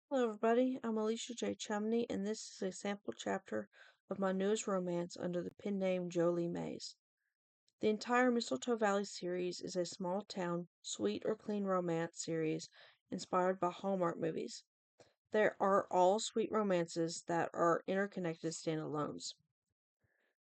Hello, everybody. I'm Alicia J. Chumney, and this is a sample chapter of my newest romance under the pen name Jolie Mays. The entire Mistletoe Valley series is a small town, sweet or clean romance series inspired by Hallmark movies. There are all sweet romances that are interconnected standalones.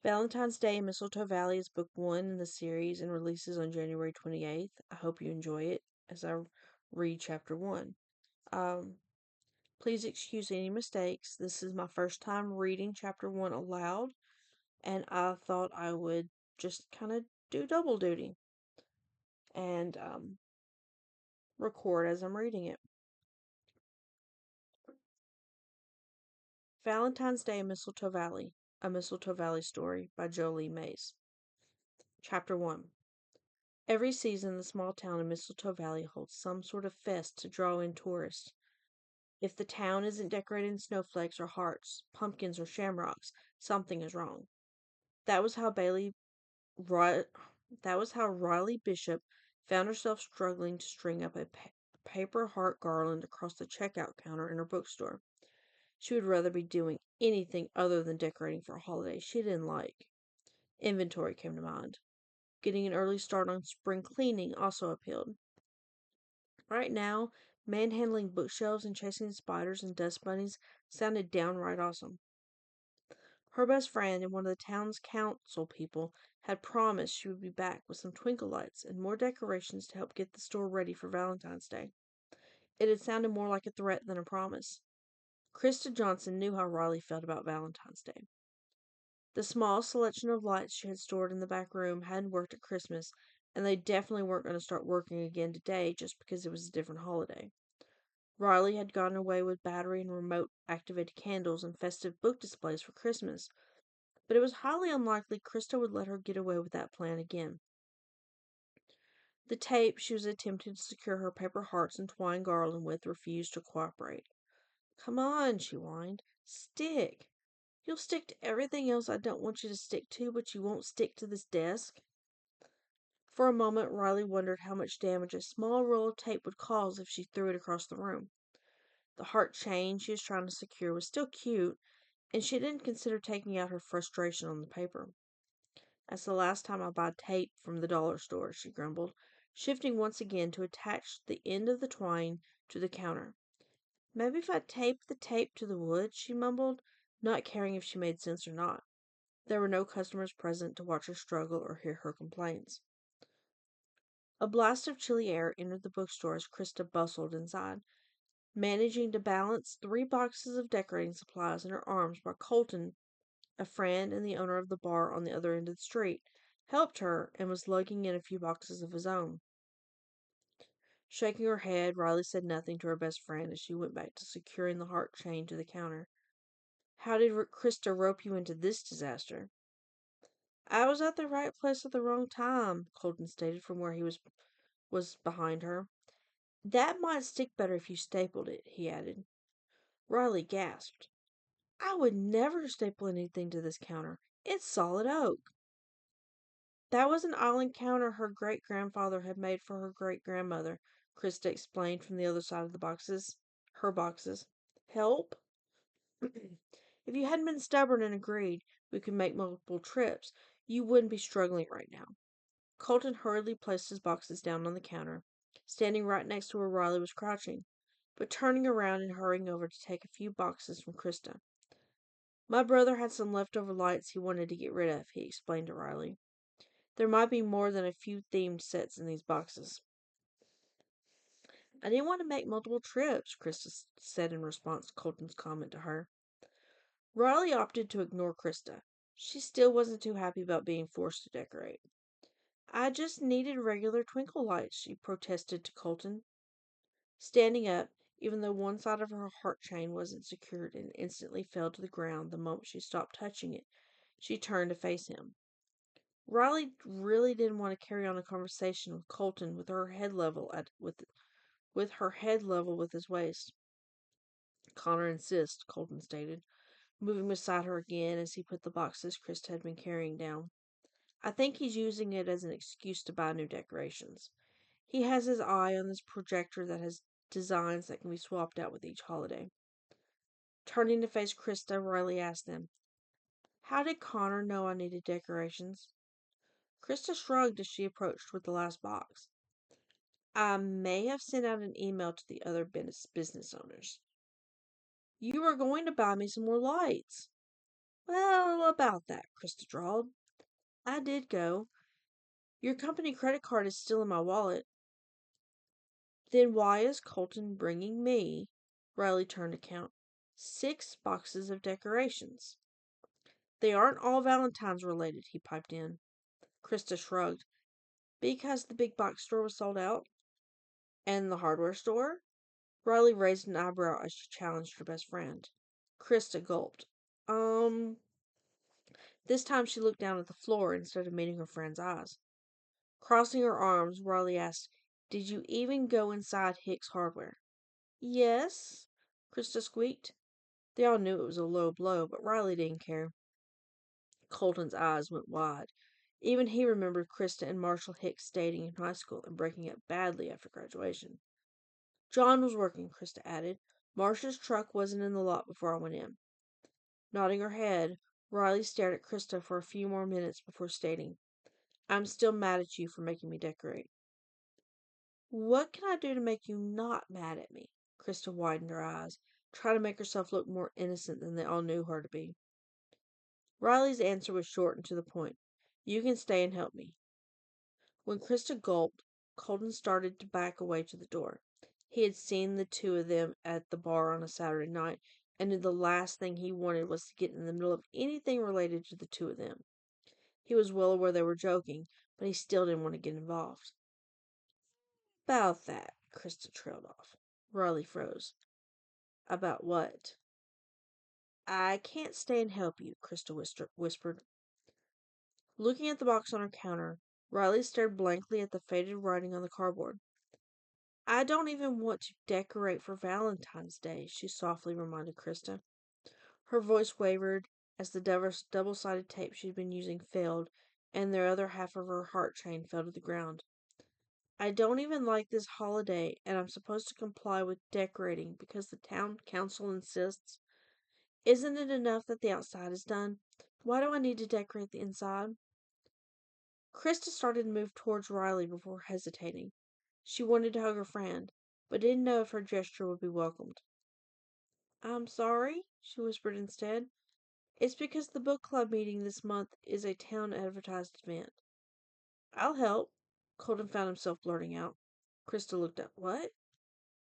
Valentine's Day in Mistletoe Valley is book one in the series and releases on January 28th. I hope you enjoy it as I read chapter one. Um, Please excuse any mistakes. This is my first time reading chapter one aloud, and I thought I would just kind of do double duty and record as I'm reading it. Valentine's Day in Mistletoe Valley, a Mistletoe Valley story by Jolie Mays. Chapter 1. Every season, the small town in Mistletoe Valley holds some sort of fest to draw in tourists. If the town isn't decorated in snowflakes or hearts, pumpkins or shamrocks, something is wrong. That was how Bailey Ri- that was how Riley Bishop found herself struggling to string up a paper heart garland across the checkout counter in her bookstore. She would rather be doing anything other than decorating for a holiday she didn't like. Inventory came to mind. Getting an early start on spring cleaning also appealed. Right now, manhandling bookshelves and chasing spiders and dust bunnies sounded downright awesome. Her best friend and one of the town's council people had promised she would be back with some twinkle lights and more decorations to help get the store ready for Valentine's Day. It had sounded more like a threat than a promise. Krista Johnson knew how Riley felt about Valentine's Day. The small selection of lights she had stored in the back room hadn't worked at Christmas, and they definitely weren't going to start working again today just because it was a different holiday. Riley had gotten away with battery and remote activated candles and festive book displays for Christmas, but it was highly unlikely Krista would let her get away with that plan again. The tape she was attempting to secure her paper hearts and twine garland with refused to cooperate. Come on, she whined. Stick. You'll stick to everything else I don't want you to stick to, but you won't stick to this desk. For a moment, Riley wondered how much damage a small roll of tape would cause if she threw it across the room. The heart chain she was trying to secure was still cute, and she didn't consider taking out her frustration on the paper. That's the last time I buy tape from the dollar store, she grumbled, shifting once again to attach the end of the twine to the counter. Maybe if I taped the tape to the wood, she mumbled, not caring if she made sense or not. There were no customers present to watch her struggle or hear her complaints. A blast of chilly air entered the bookstore as Krista bustled inside, managing to balance 3 boxes of decorating supplies in her arms while Colton, a friend and the owner of the bar on the other end of the street, helped her and was lugging in a few boxes of his own. Shaking her head, Riley said nothing to her best friend as she went back to securing the heart chain to the counter. How did Krista rope you into this disaster? I was at the right place at the wrong time, Colton stated from where he was behind her. That might stick better if you stapled it, he added. Riley gasped. I would never staple anything to this counter. It's solid oak. That was an island counter her great-grandfather had made for her great-grandmother, Krista explained from the other side of the boxes. Her boxes. Help? If you hadn't been stubborn and agreed we could make multiple trips, you wouldn't be struggling right now. Colton hurriedly placed his boxes down on the counter, standing right next to where Riley was crouching, but turning around and hurrying over to take a few boxes from Krista. My brother had some leftover lights he wanted to get rid of, he explained to Riley. There might be more than a few themed sets in these boxes. I didn't want to make multiple trips, Krista said in response to Colton's comment to her. Riley opted to ignore Krista. She still wasn't too happy about being forced to decorate. I just needed regular twinkle lights, she protested to Colton. Standing up, even though one side of her heart chain wasn't secured and instantly fell to the ground the moment she stopped touching it, she turned to face him. Riley really didn't want to carry on a conversation with Colton with her head level with his waist. Connor insists, Colton stated, moving beside her again as he put the boxes Krista had been carrying down. I think he's using it as an excuse to buy new decorations. He has his eye on this projector that has designs that can be swapped out with each holiday. Turning to face Krista, Riley asked them, "How did Connor know I needed decorations?" Krista shrugged as she approached with the last box. "I may have sent out an email to the other business owners." "You were going to buy me some more lights." "Well, about that," Krista drawled. "I did go. Your company credit card is still in my wallet." "Then why is Colton bringing me," Riley turned to count, "6 boxes of decorations?" "They aren't all Valentine's related," he piped in. Krista shrugged. "Because the big box store was sold out?" "And the hardware store?" Riley raised an eyebrow as she challenged her best friend. Krista gulped. This time she looked down at the floor instead of meeting her friend's eyes. Crossing her arms, Riley asked, "Did you even go inside Hicks Hardware?" "Yes," Krista squeaked. They all knew it was a low blow, but Riley didn't care. Colton's eyes went wide. Even he remembered Krista and Marshall Hicks dating in high school and breaking up badly after graduation. "John was working," Krista added. "Marcia's truck wasn't in the lot before I went in." Nodding her head, Riley stared at Krista for a few more minutes before stating, "I'm still mad at you for making me decorate." "What can I do to make you not mad at me?" Krista widened her eyes, trying to make herself look more innocent than they all knew her to be. Riley's answer was short and to the point. "You can stay and help me." When Krista gulped, Colton started to back away to the door. He had seen the two of them at the bar on a Saturday night, and knew the last thing he wanted was to get in the middle of anything related to the two of them. He was well aware they were joking, but he still didn't want to get involved. "About that," Krista trailed off. Riley froze. "About what?" "I can't stay and help you," Krista whispered. Looking at the box on her counter, Riley stared blankly at the faded writing on the cardboard. "I don't even want to decorate for Valentine's Day," she softly reminded Krista. Her voice wavered as the double-sided tape she'd been using failed, and the other half of her heart chain fell to the ground. "I don't even like this holiday, and I'm supposed to comply with decorating because the town council insists. Isn't it enough that the outside is done? Why do I need to decorate the inside?" Krista started to move towards Riley before hesitating. She wanted to hug her friend, but didn't know if her gesture would be welcomed. "I'm sorry," she whispered instead. "It's because the book club meeting this month is a town advertised event." "I'll help," Colton found himself blurting out. Krista looked up. "What?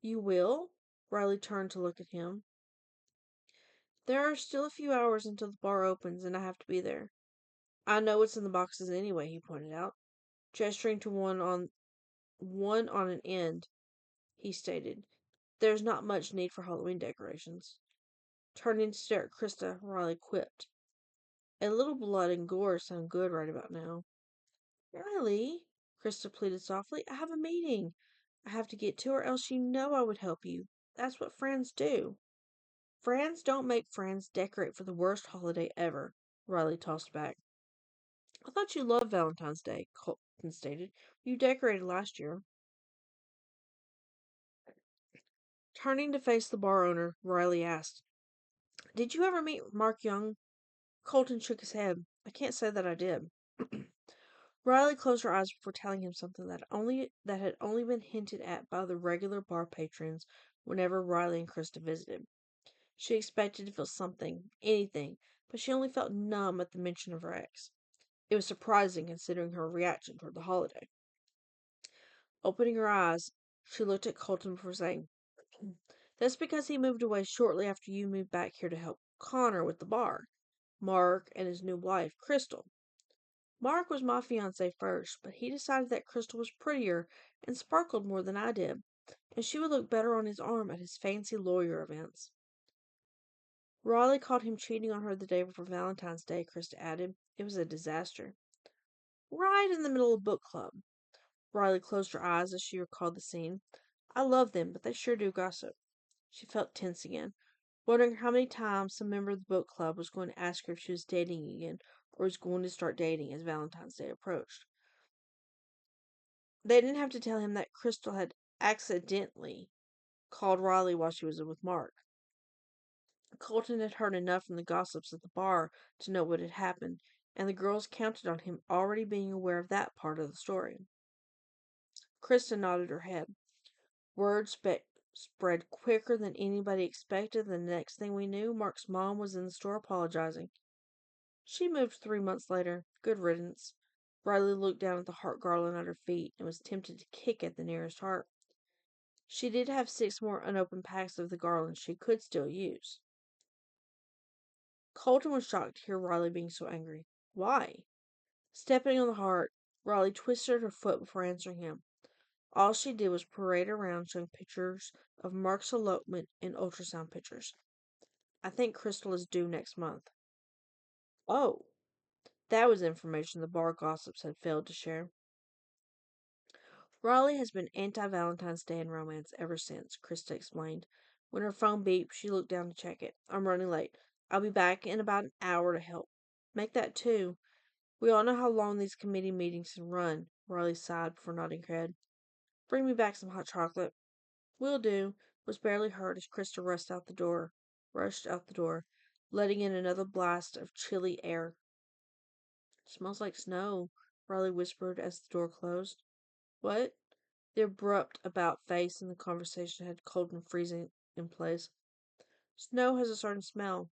You will?" Riley turned to look at him. "There are still a few hours until the bar opens, and I have to be there." "I know what's in the boxes anyway," he pointed out. Gesturing to one on an end, he stated, "There's not much need for Halloween decorations." Turning to stare at Krista, Riley quipped, "A little blood and gore sound good right about now." "Riley," Krista pleaded softly, "I have a meeting I have to get to, or else you know I would help you. That's what friends do." "Friends don't make friends decorate for the worst holiday ever," Riley tossed back. "I thought you loved Valentine's Day," Colton stated. "You decorated last year." Turning to face the bar owner, Riley asked, "Did you ever meet Mark Young?" Colton shook his head. "I can't say that I did." Riley closed her eyes before telling him something that had only been hinted at by the regular bar patrons whenever Riley and Krista visited. She expected to feel something, anything, but she only felt numb at the mention of her ex. It was surprising considering her reaction toward the holiday. Opening her eyes, she looked at Colton before saying, "That's because he moved away shortly after you moved back here to help Connor with the bar. Mark and his new wife, Crystal. Mark was my fiancé first, but he decided that Crystal was prettier and sparkled more than I did, and she would look better on his arm at his fancy lawyer events." "Riley caught him cheating on her the day before Valentine's Day," Krista added. "It was a disaster." "Right in the middle of book club." Riley closed her eyes as she recalled the scene. "I love them, but they sure do gossip." She felt tense again, wondering how many times some member of the book club was going to ask her if she was dating again or was going to start dating as Valentine's Day approached. They didn't have to tell him that Crystal had accidentally called Riley while she was with Mark. Colton had heard enough from the gossips at the bar to know what had happened, and the girls counted on him already being aware of that part of the story. Krista nodded her head. Word spread quicker than anybody expected, and the next thing we knew, Mark's mom was in the store apologizing. She moved 3 months later. Good riddance. Riley looked down at the heart garland at her feet and was tempted to kick at the nearest heart. She did have 6 more unopened packs of the garland she could still use. Colton was shocked to hear Riley being so angry. Why? Stepping on the heart, Riley twisted her foot before answering him. All she did was parade around showing pictures of Mark's elopement in ultrasound pictures. I think Crystal is due next month. Oh, that was information the bar gossips had failed to share. Riley has been anti-Valentine's Day and romance ever since, Krista explained. When her phone beeped, she looked down to check it. I'm running late. I'll be back in about an hour to help. Make that 2. We all know how long these committee meetings can run, Riley sighed before nodding her head. Bring me back some hot chocolate. Will do, was barely heard as Krista rushed out the door, letting in another blast of chilly air. Smells like snow, Riley whispered as the door closed. What? The abrupt about face in the conversation had Colton freezing in place. Snow has a certain smell.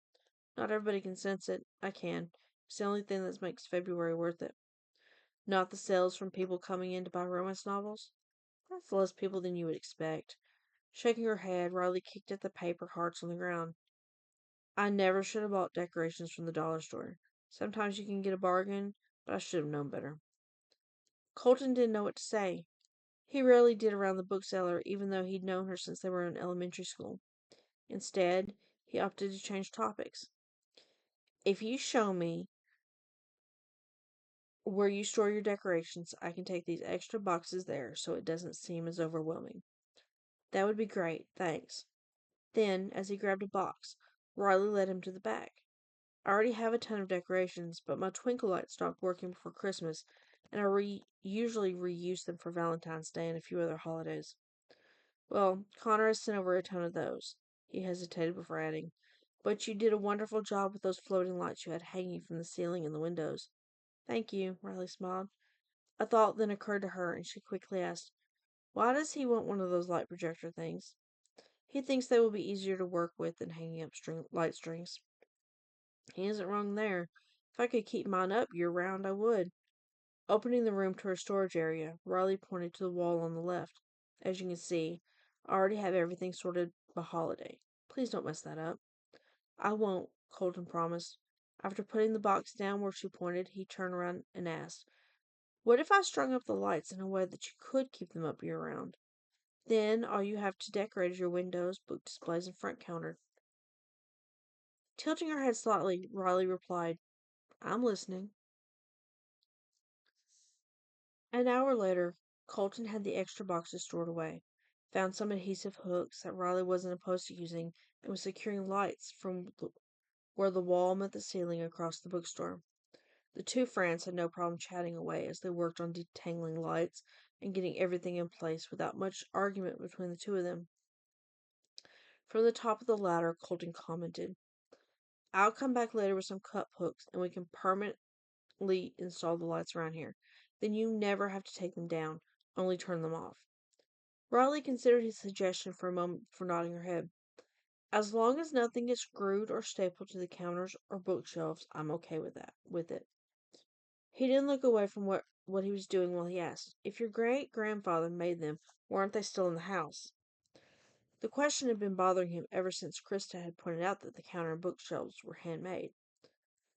Not everybody can sense it. I can. It's the only thing that makes February worth it. Not the sales from people coming in to buy romance novels? That's less people than you would expect. Shaking her head, Riley kicked at the paper hearts on the ground. I never should have bought decorations from the dollar store. Sometimes you can get a bargain, but I should have known better. Colton didn't know what to say. He rarely did around the bookseller, even though he'd known her since they were in elementary school. Instead, he opted to change topics. If you show me where you store your decorations, I can take these extra boxes there so it doesn't seem as overwhelming. That would be great, thanks. Then, as he grabbed a box, Riley led him to the back. I already have a ton of decorations, but my twinkle light stopped working before Christmas, and I usually reuse them for Valentine's Day and a few other holidays. Well, Connor has sent over a ton of those. He hesitated before adding, but you did a wonderful job with those floating lights you had hanging from the ceiling and the windows. Thank you, Riley smiled. A thought then occurred to her, and she quickly asked, why does he want one of those light projector things? He thinks they will be easier to work with than hanging up light strings. He isn't wrong there. If I could keep mine up year-round, I would. Opening the room to her storage area, Riley pointed to the wall on the left. As you can see, I already have everything sorted by holiday. Please don't mess that up. I won't, Colton promised. After putting the box down where she pointed, he turned around and asked, what if I strung up the lights in a way that you could keep them up year-round? Then all you have to decorate is your windows, book displays, and front counter. Tilting her head slightly, Riley replied, I'm listening. An hour later, Colton had the extra boxes stored away, found some adhesive hooks that Riley wasn't opposed to using, and was securing lights from where the wall met the ceiling across the bookstore. The 2 friends had no problem chatting away as they worked on detangling lights and getting everything in place without much argument between the 2 of them. From the top of the ladder, Colton commented, I'll come back later with some cup hooks and we can permanently install the lights around here. Then you never have to take them down, only turn them off. Riley considered his suggestion for a moment before nodding her head. As long as nothing is screwed or stapled to the counters or bookshelves, I'm okay with it. He didn't look away from what he was doing while he asked, if your great-grandfather made them, why aren't they still in the house? The question had been bothering him ever since Krista had pointed out that the counter and bookshelves were handmade.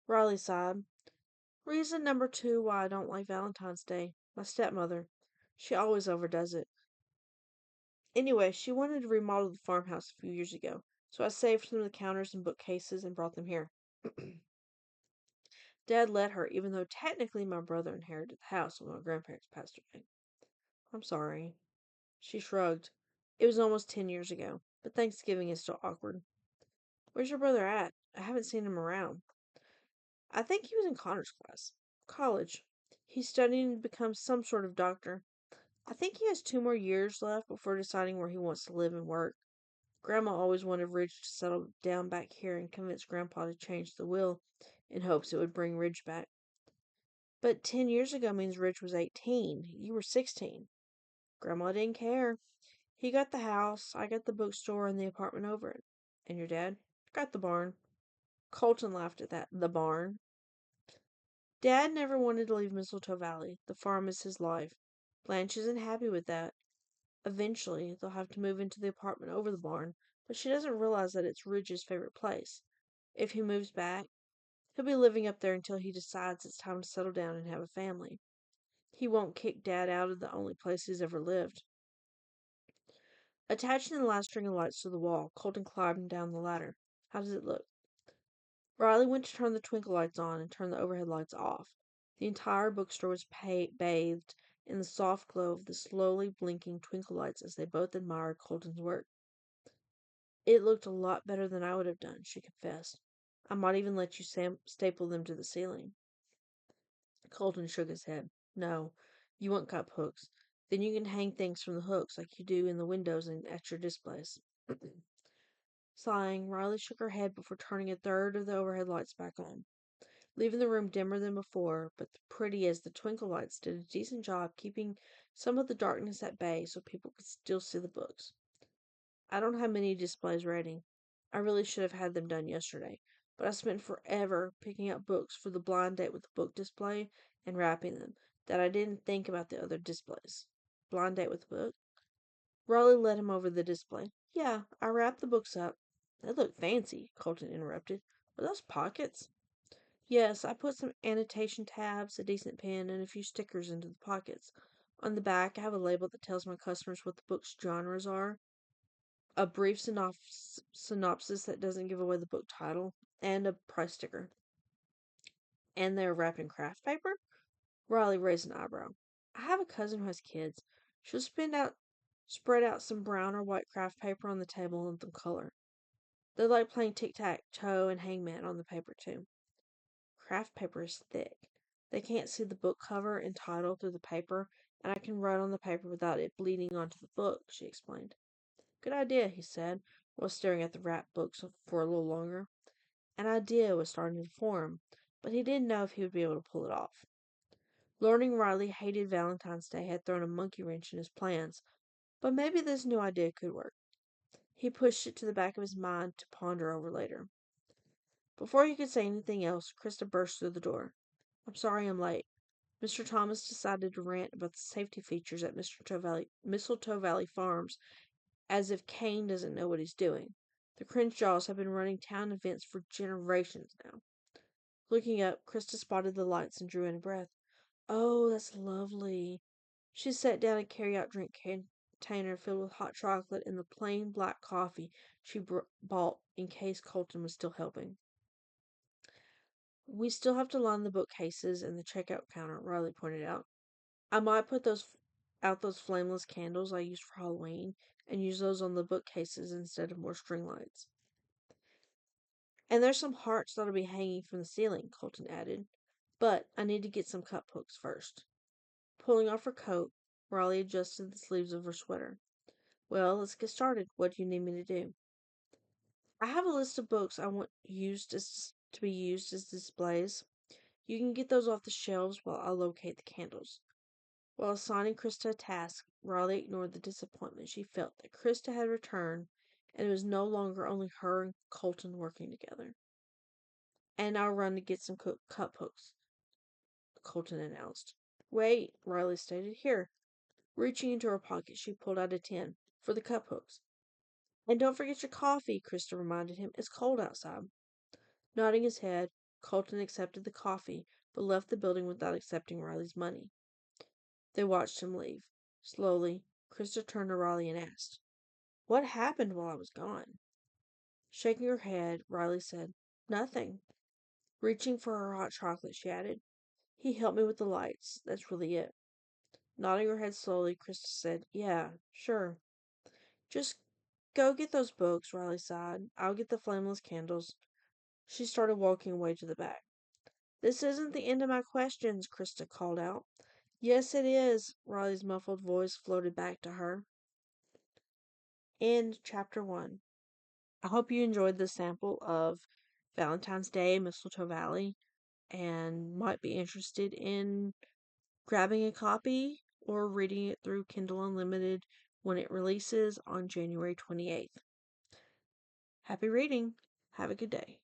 Riley sighed. Reason number 2 why I don't like Valentine's Day. My stepmother. She always overdoes it. Anyway, she wanted to remodel the farmhouse a few years ago, so I saved some of the counters and bookcases and brought them here. Dad let her, even though technically my brother inherited the house when my grandparents passed away. I'm sorry. She shrugged. It was almost 10 years ago, but Thanksgiving is still awkward. Where's your brother at? I haven't seen him around. I think he was in Connor's class. College. He's studying to become some sort of doctor. I think he has 2 more years left before deciding where he wants to live and work. Grandma always wanted Ridge to settle down back here and convinced Grandpa to change the will in hopes it would bring Ridge back. But 10 years ago means Ridge was 18. You were 16. Grandma didn't care. He got the house, I got the bookstore and the apartment over it. And your dad? Got the barn. Colton laughed at that. The barn. Dad never wanted to leave Mistletoe Valley. The farm is his life. Blanche isn't happy with that. Eventually, they'll have to move into the apartment over the barn, but she doesn't realize that it's Ridge's favorite place. If he moves back, he'll be living up there until he decides it's time to settle down and have a family. He won't kick Dad out of the only place he's ever lived. Attaching the last string of lights to the wall, Colton climbed down the ladder. How does it look? Riley went to turn the twinkle lights on and turn the overhead lights off. The entire bookstore was bathed in the soft glow of the slowly blinking twinkle lights as they both admired Colton's work. It looked a lot better than I would have done, she confessed. I might even let you staple them to the ceiling. Colton shook his head. No, you want cup hooks. Then you can hang things from the hooks like you do in the windows and at your displays. Sighing, Riley shook her head before turning a third of the overhead lights back on, leaving the room dimmer than before, but pretty as the twinkle lights did a decent job keeping some of the darkness at bay so people could still see the books. I don't have many displays ready. I really should have had them done yesterday, but I spent forever picking out books for the blind date with the book display and wrapping them, that I didn't think about the other displays. Blind date with the book? Riley led him over the display. Yeah, I wrapped the books up. They look fancy, Colton interrupted. Are those pockets? Yes, I put some annotation tabs, a decent pen, and a few stickers into the pockets. On the back, I have a label that tells my customers what the book's genres are, a brief synopsis that doesn't give away the book title, and a price sticker. And they're wrapped in craft paper? Riley raised an eyebrow. I have a cousin who has kids. She'll spread out some brown or white craft paper on the table and let them color. They like playing tic-tac-toe and hangman on the paper, too. Craft paper is thick. They can't see the book cover and title through the paper, and I can write on the paper without it bleeding onto the book, she explained. Good idea, he said, while staring at the wrapped books for a little longer. An idea was starting to form, but he didn't know if he would be able to pull it off. Learning Riley hated Valentine's Day had thrown a monkey wrench in his plans, but maybe this new idea could work. He pushed it to the back of his mind to ponder over later. Before he could say anything else, Krista burst through the door. I'm sorry I'm late. Mr. Thomas decided to rant about the safety features at Mistletoe Valley Farms as if Kane doesn't know what he's doing. The Crenshaws have been running town events for generations now. Looking up, Krista spotted the lights and drew in a breath. Oh, that's lovely. She sat down a carry-out drink container filled with hot chocolate and the plain black coffee she bought in case Colton was still helping. We still have to line the bookcases and the checkout counter, Riley pointed out. I might put those flameless candles I used for Halloween and use those on the bookcases instead of more string lights. And there's some hearts that'll be hanging from the ceiling, Colton added. But I need to get some cup hooks first. Pulling off her coat, Riley adjusted the sleeves of her sweater. Well, let's get started. What do you need me to do? I have a list of books I want to be used as displays. You can get those off the shelves while I locate the candles. While assigning Krista a task, Riley ignored the disappointment she felt that Krista had returned and it was no longer only her and Colton working together. And I'll run to get some cup hooks, Colton announced. Wait, Riley stated. Here. Reaching into her pocket, she pulled out a tin for the cup hooks. And don't forget your coffee, Krista reminded him. It's cold outside. Nodding his head, Colton accepted the coffee, but left the building without accepting Riley's money. They watched him leave. Slowly, Krista turned to Riley and asked, What happened while I was gone? Shaking her head, Riley said, Nothing. Reaching for her hot chocolate, she added, He helped me with the lights. That's really it. Nodding her head slowly, Krista said, Yeah, sure. Just go get those books, Riley sighed. I'll get the flameless candles. She started walking away to the back. This isn't the end of my questions, Krista called out. Yes, it is, Riley's muffled voice floated back to her. End chapter 1. I hope you enjoyed this sample of Valentine's Day, Mistletoe Valley, and might be interested in grabbing a copy or reading it through Kindle Unlimited when it releases on January 28th. Happy reading. Have a good day.